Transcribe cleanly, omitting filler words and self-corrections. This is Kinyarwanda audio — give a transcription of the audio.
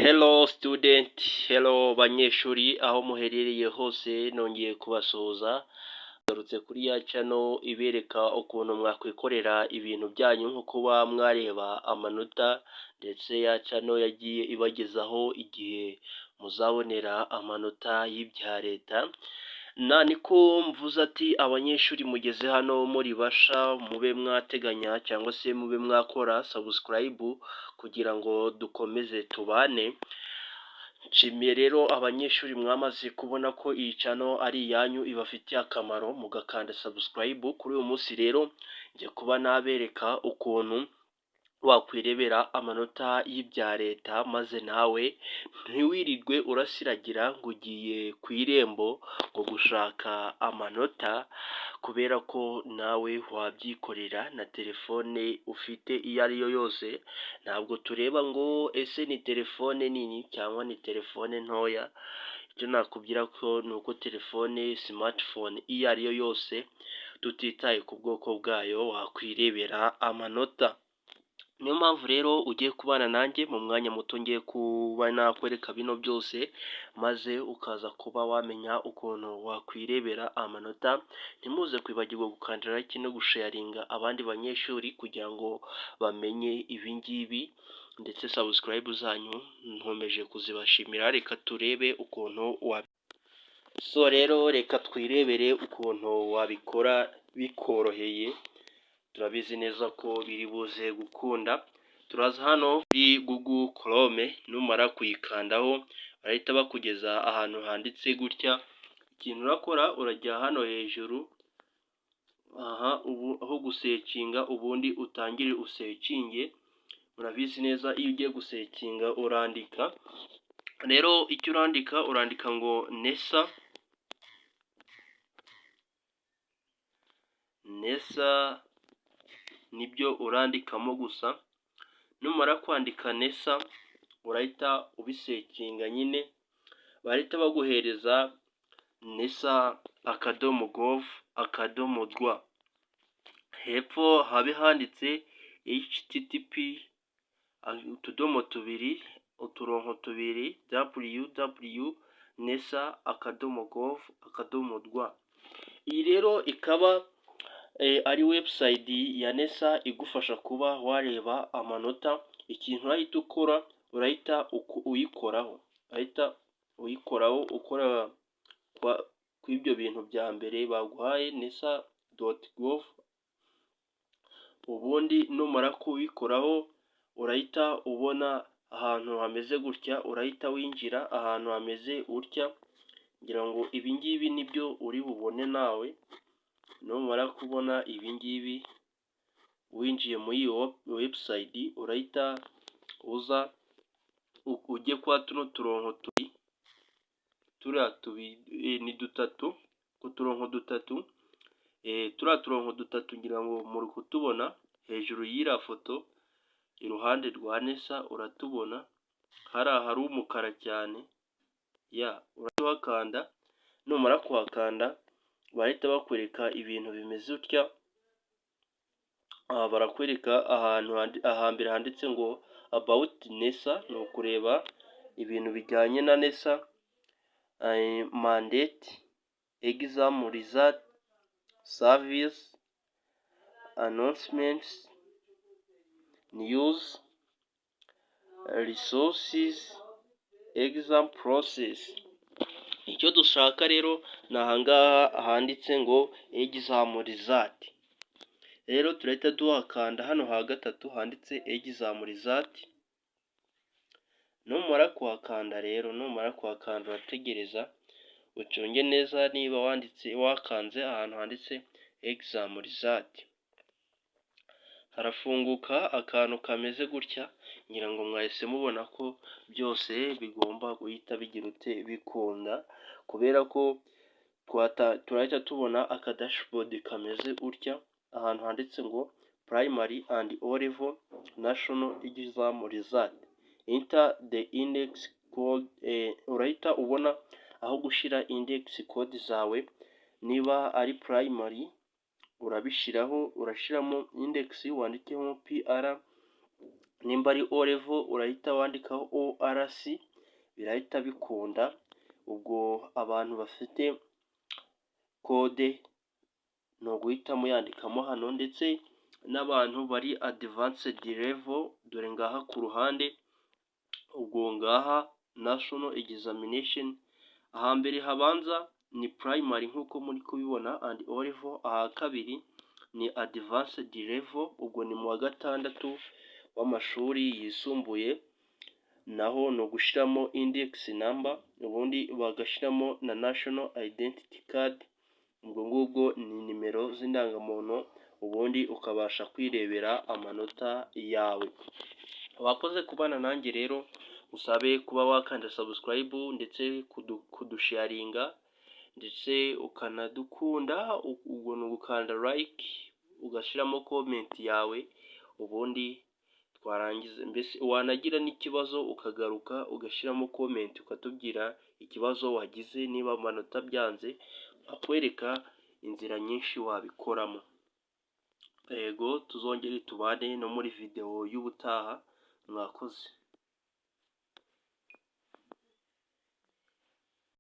Hello student, hello banyeshuri aho muherereye hose nongeye kubasuhuza. Garutse kuri ya channel ibereka ukuntu mwakwikorera ibintu byanyu nko kuba mwareba amanota, ndetse ya channel yagiye ibagezaho igihe muzabonera amanota y'ibya leta. Niko mvuze ati abanyeshuri mugeze hano muri basha mube mwateganya cyangwa se mube mwakora subscribe kugira ngo dukomeze tubane. Nshimiye rero abanyeshuri mwamaze kubona ko iyi channel ari iyanyu ibafitiye akamaro mugakanda subscribe. Kuri uyu munsi rero ngiye kuba nabereka ukuntu wakwirebera amanota y'ibya leta, maze nawe ntiwirirwe urasiragira ngo ugiye ku irembo ngo gushaka amanota, kubera ko nawe wabyikorera na telefone ufite iyo ari yo yose. Ntabwo tureba ngo ese ni telefone nini cyangwa ni telefone ntoya, icyo nakubwira ko ni uko telefone smartphone iyo ari yo yose tutitaye ku bwoko bwayo wakwirebera amanota. Niyo mpamvu rero ugiye kubana nanjye mu mwanya muto ngiye kuba nakwereka bino byose, maze ukaza kuba wamenya ukuntu wakwirebera amanota. Ntimuze kwibagirwa gukandira like no gusharinga abandi banyeshuri kugira ngo bamenye ibi ngibi, ndetse subscribe zanyu nkomeje kuzibashimira. Reka turebe ukuntu rero reka twirebere ukuntu wabikora bikoroheye. Turabizi neza ko biri buze gukunda. Turaza hano kuri Google Chrome, numara kuyikandaho barahita bakugeza ahantu handitse gutya. Ikintu urakora urajya hano hejuru, aho gusekinga, ubundi utangire usekinge. Murabizi neza iyo ugiye gusekinga urandika. Rero icyo urandika ngo NESA nibyo urandikamo gusa. Numara kwandika NESA urahita ubisekinga nyine, bahita baguhereza nesa.gov.rw. Hepfo habe handitse http://www.nesa.gov.rw. Iyi rero ikaba ari website ya NESA igufasha kuba wareba amanota. Ikintu urahita ukora, urahita uyikoraho ukora ku ibyo bintu bya mbere baguhaye nesa.gov. ubundi numara kubikoraho urahita ubona ahantu hameze gutya, urahita winjira ahantu hameze utya, ngira ngo ibi ngibi nibyo uri bubone nawe. Numara kubona ibi ngibi winjiye muri iyo website, urahita uza ujye kwa tuno turongo ni dutatu, ku turongo dutatu. Turiya turongo dutatu ngira ngo muri kutubona hejuru y'iriya foto, iruhande rwa NESA uratubona hari umukara cyane. Urahakanda. Numara kuhakanda bahita bakwereka ibintu bimeze utya. Barakwereka ahantu ahambere handitse ngo about NESA, ni ukureba ibintu bijyanye na NESA, mandate, exam result, service, announcements, news, resources, exam process. Icyo dushaka rero ni ahangaha handitse ngo exam result. Rero turahita duhakanda hano ha gatatu handitse exam result. Numara kuhakanda urategereza ucunge neza niba wakanze ahantu handitse exam result. Harafunguka akantu kameze gutya, ngira ngo mwahise mubona ko byose bigomba guhita bikunda, kubera ko turahita tubona aka dashboard kameze utya, ahantu handitse ngo primary and O level national exam result, enter the index code. Urahita ubona aho gushyira index code zawe. Niba ari primary urashyiramo index wandikeho PR nimba ari O level urahita wandikaho ORC, birahita bikunda. Ubwo abantu bafite kode ni uguhita muyandikamo hano, ndetse n'abantu bari advanced level dore ngaha ku ruhande. Ubwo ngaha national examination, ahambere habanza ni primary nk'uko muri kubibona and O level, aha kabiri ni advanced level, ubwo ni mu wa gatandatu w'amashuri yisumbuye. Naho ni ugushyiramo index number, ubundi bagashyiramo na national identity card. Ubwo ngubwo ni nimero z'indangamuntu, ubundi ukabasha kwirebera amanota yawe. Wakoze kubana nanjye rero, usabe kuba wakanda subscribe ndetse kudusharinga, ndetse ukanadukunda. Ubwo ni ugukanda like, ugashyiramo comment yawe, ubundi twarangiza. Mbese wanagira n'ikibazo ukagaruka ugashyiramo comment ukatubwira ikibazo wagize. Niba amanota byanze, akwereka inzira nyinshi wabikoramo. Yego, tuzongere tubane no muri video y'ubutaha. Mwakoze.